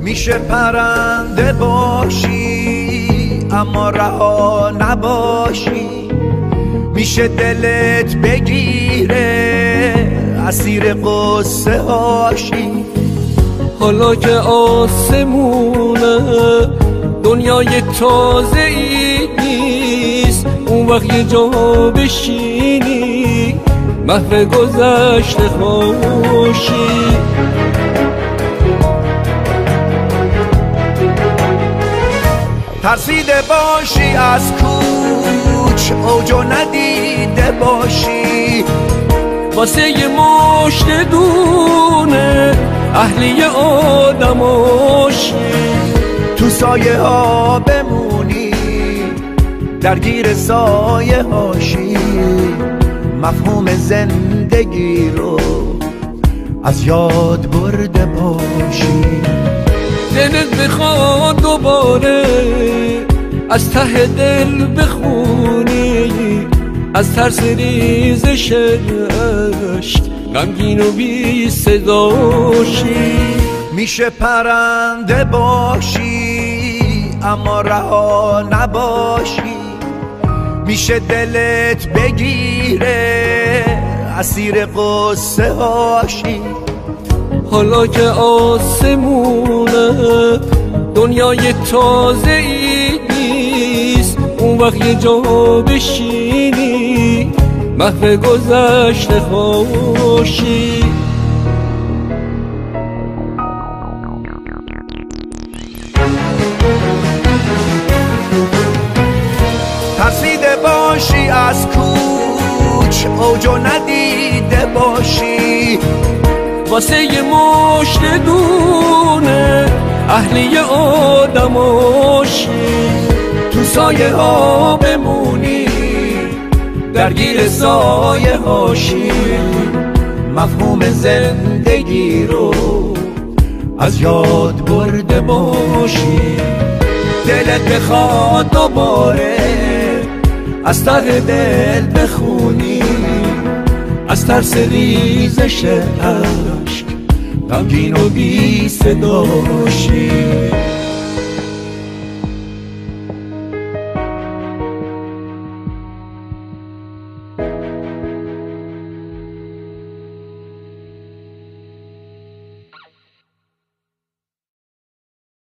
میشه پرنده باشی اما رها نباشی، میشه دلت بگیره اسیر قصه هاشی. حالا که آسمونه دنیای تازه ای نیست، اون وقت یه جا بشینی محو گذشته خوشی. ترسیده باشی از کوچ اوجو ندیده باشی، واسه یه مشت دونه اهلی آدماشی. تو سایه ها بمونی درگیر سایه هاشی، مفهوم زندگی رو از یاد برده باشی. دلت بخواد دوباره از ته دل بخونی، از ترس ریزش اشک غمگین و بی صداشی. میشه پرنده باشی اما رها نباشی، میشه دلت بگیره اسیر قصه هاشی. حالا که آسمونه دنیای تازه ای نیست، اون وقت یه جا بشینی محو گذشته خوشی. ترسیده باشی از کوچ اوجو ندیده باشی، واسه یه مشت دونه اهلی آدماشی. تو سایه ها بمونی درگیر سایه هاشی، مفهوم زندگی رو از یاد برده باشی. دلت بخواد دوباره از ته دل بخونی، از ترس ریزش اشک غمگین و بی صداشی.